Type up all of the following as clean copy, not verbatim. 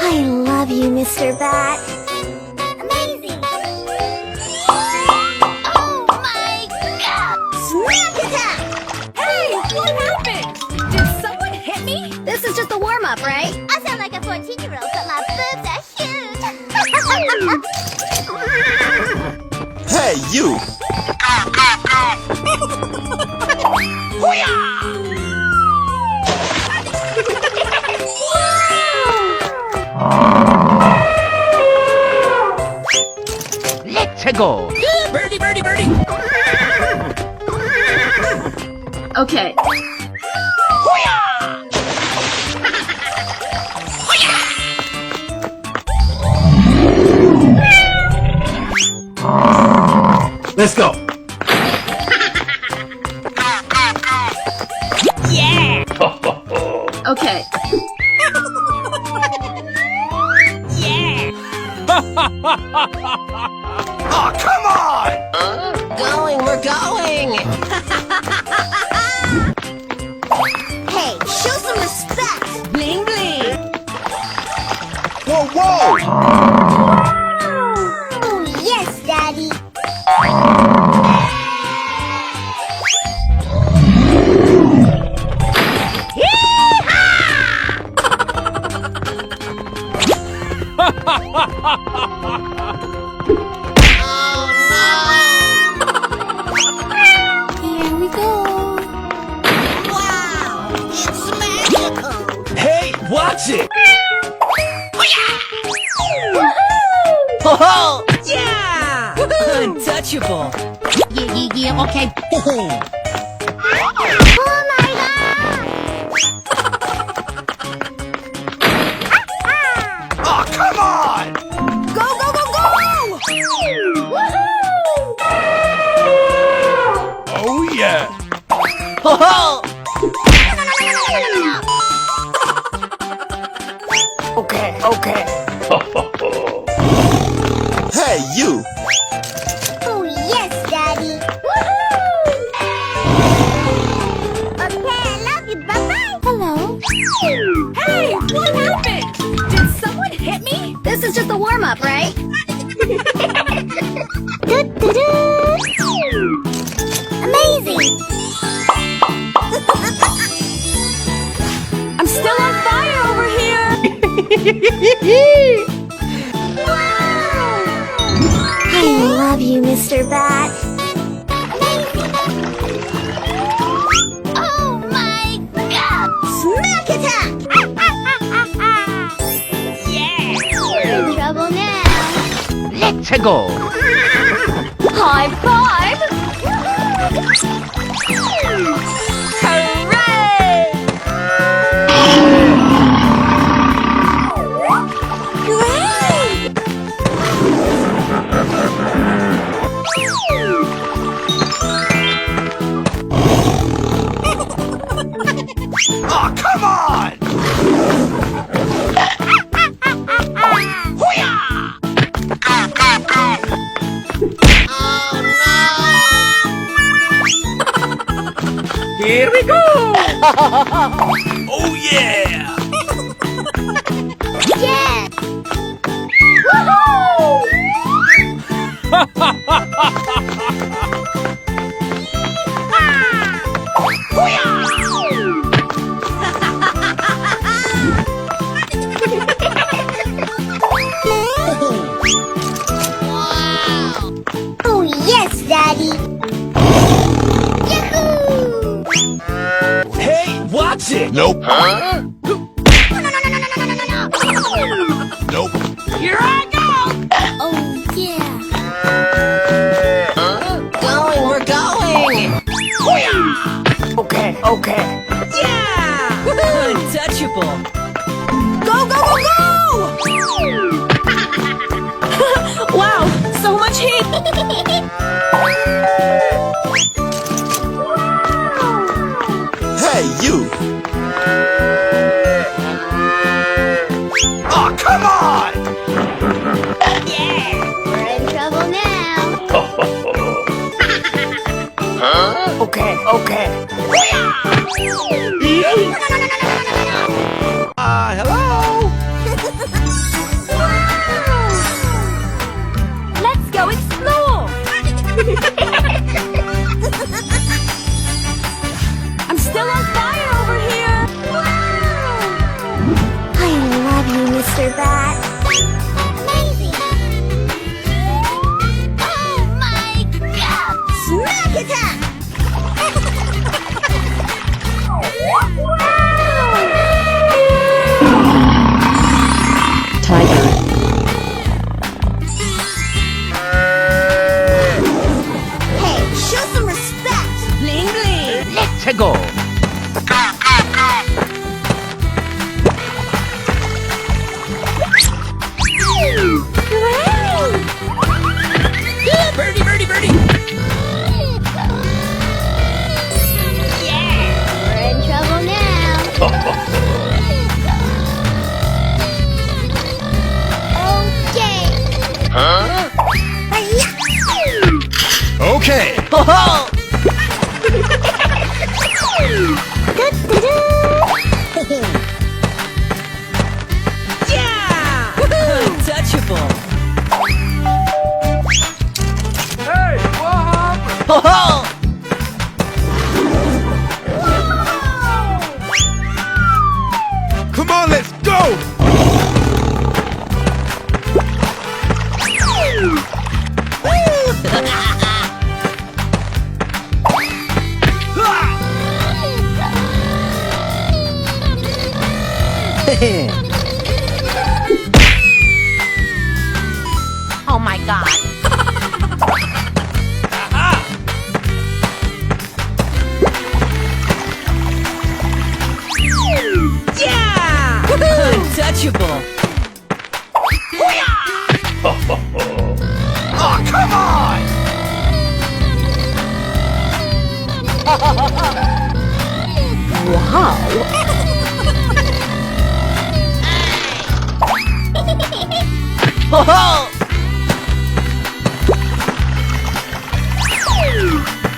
I love you, Mr. Bat. Amazing! Oh my God! Smack attack! Hey, what happened? Did someone hit me? This is just a warm-up, right? I sound like a 14-year-old, but my boobs are huge! Hey, you! Let's go. Birdie, birdie, birdie. Okay. Let's go! Yeah. Okay. Yeah. Oh, come on! We're going. Hey, show some respect! Bling, bling. Whoa, whoa! Oh, yes, Daddy! Here we go. Wow! It's magical! Hey, watch it! Oh, Yeah. Untouchable. yeah, okay. Oh my God! Oh, come on! Go, go, go, go! Oh, yeah! Oh, Okay, okay. Hey, you! Oh, yes, Daddy! Okay, I love you. Bye-bye! Hello. Hey, what happened? Did someone hit me? This is just a warm-up, right? Amazing! I'm still on fire over here. I love you, Mr. Bat. Oh my God! Smack attack! Yeah. We're in trouble now. let's go. High five. Hooray! Oh, come on! Here we go. Oh, yeah! Yeah! Oh, yes, Daddy! Yahoo! Hey, watch it! Nope. Nope. Here I go. Oh, yeah! We're going. Okay, okay. Yeah. Untouchable. Go, go, go, go! Wow, so much heat. Hey, you! Oh, come on! Yeah. We're in trouble now. Okay, okay. I'm still on fire over here. I love you, Mr. Bat. Amazing! Oh my god! Smack attack! Tiger. Hey, show some respect! Bling bling. Let's go. Birdie, birdie, birdie. We're in trouble now. Okay. Okay. Ho ho! Yeah. Untouchable. Hey, what happened? Ho ho! Come on, let's go. Oh my god. Yeah. Untouchable. Oh, come on. Ho ho!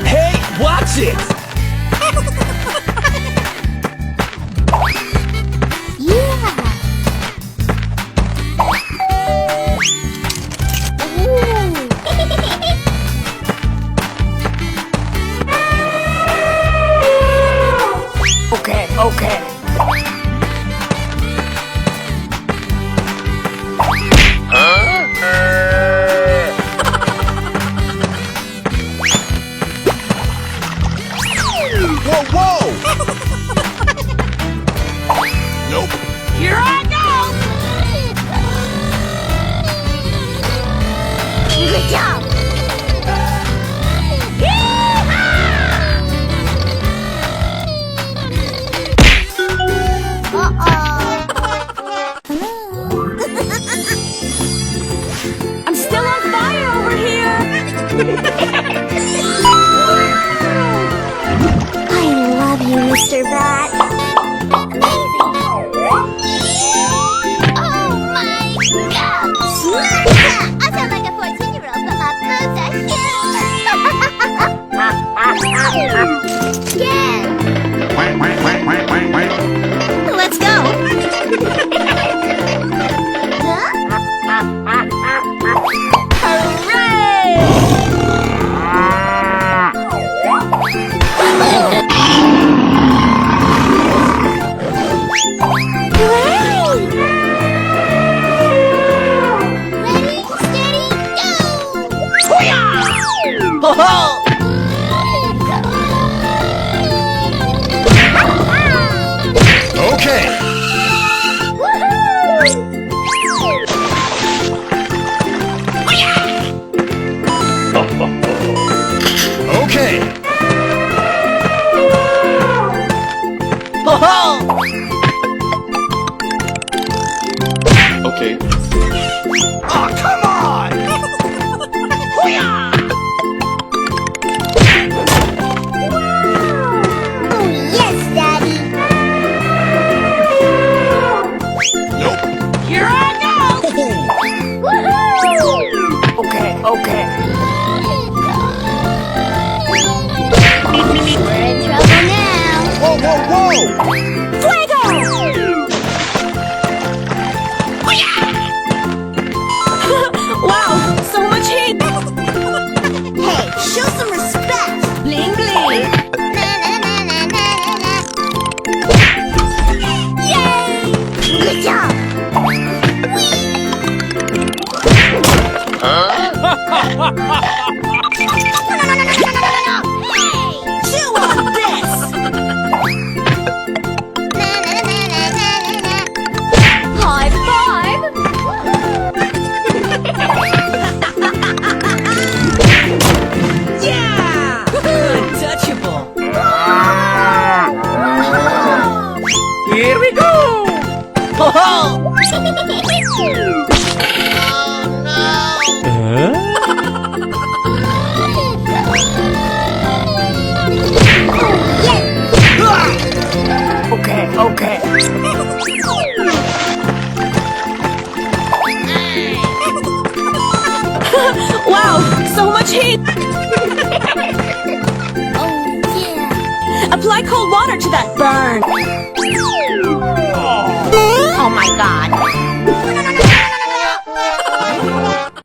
Hey, watch it. Yeah. Okay, okay. Whoa, whoa! Nope. Here I go. Good job! Wow, so much heat! Oh yeah. Apply cold water to that burn.